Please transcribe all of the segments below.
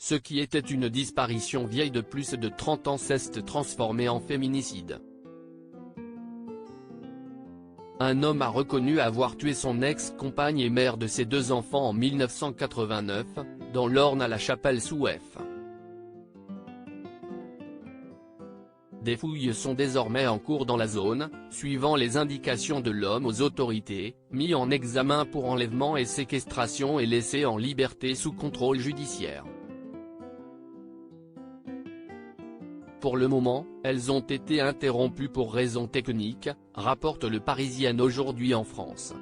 ce qui était une disparition vieille de plus de 30 ans s'est transformé en féminicide. Un homme a reconnu avoir tué son ex-compagne et mère de ses 2 enfants en 1989, dans l'Orne à la Chapelle-sous-Ef. Des fouilles sont désormais en cours dans la zone, suivant les indications de l'homme aux autorités, mis en examen pour enlèvement et séquestration et laissé en liberté sous contrôle judiciaire. Pour le moment, elles ont été interrompues pour raisons techniques, rapporte Le Parisien aujourd'hui en France.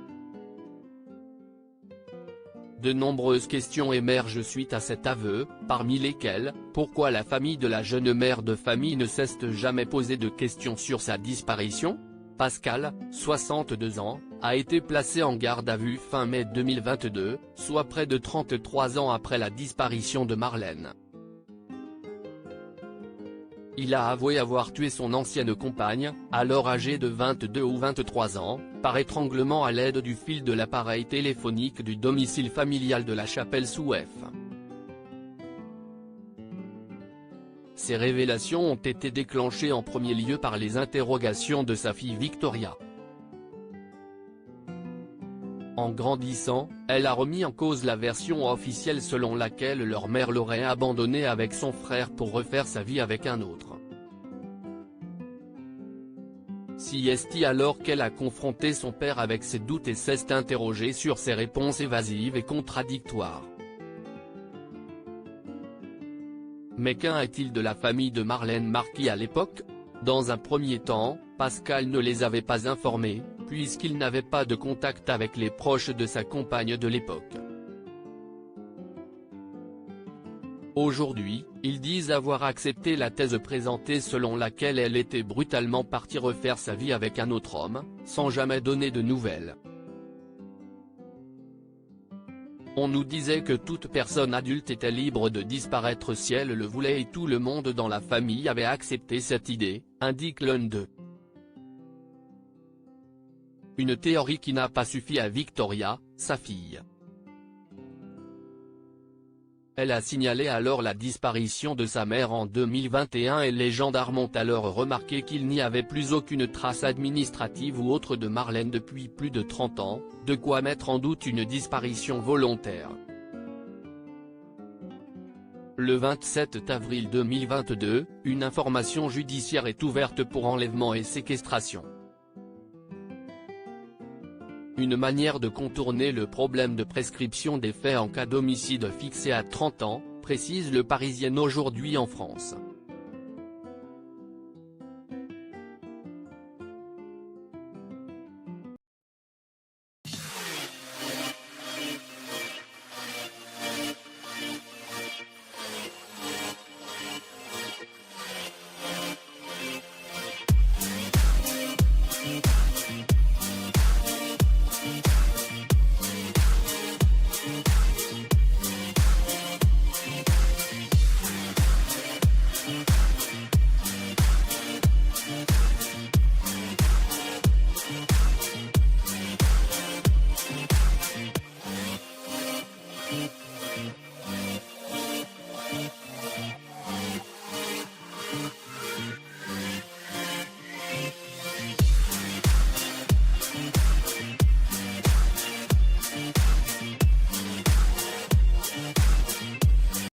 De nombreuses questions émergent suite à cet aveu, parmi lesquelles, pourquoi la famille de la jeune mère de famille ne s'est jamais posé de questions sur sa disparition? Pascal, 62 ans, a été placé en garde à vue fin mai 2022, soit près de 33 ans après la disparition de Marlène. Il a avoué avoir tué son ancienne compagne, alors âgée de 22 ou 23 ans, par étranglement à l'aide du fil de l'appareil téléphonique du domicile familial de la Chapelle-sous-Ef. Ces révélations ont été déclenchées en premier lieu par les interrogations de sa fille Victoria. En grandissant, elle a remis en cause la version officielle selon laquelle leur mère l'aurait abandonnée avec son frère pour refaire sa vie avec un autre. Si est alors qu'elle a confronté son père avec ses doutes et s'est interrogée sur ses réponses évasives et contradictoires. Mais qu'en est-il de la famille de Marlène Marquis à l'époque? Dans un premier temps, Pascal ne les avait pas informés, puisqu'il n'avait pas de contact avec les proches de sa compagne de l'époque. Aujourd'hui, ils disent avoir accepté la thèse présentée selon laquelle elle était brutalement partie refaire sa vie avec un autre homme, sans jamais donner de nouvelles. On nous disait que toute personne adulte était libre de disparaître si elle le voulait et tout le monde dans la famille avait accepté cette idée, indique l'un d'eux. Une théorie qui n'a pas suffi à Victoria, sa fille. Elle a signalé alors la disparition de sa mère en 2021 et les gendarmes ont alors remarqué qu'il n'y avait plus aucune trace administrative ou autre de Marlène depuis plus de 30 ans, de quoi mettre en doute une disparition volontaire. Le 27 avril 2022, une information judiciaire est ouverte pour enlèvement et séquestration. Une manière de contourner le problème de prescription des faits en cas d'homicide fixé à 30 ans, précise Le Parisien aujourd'hui en France.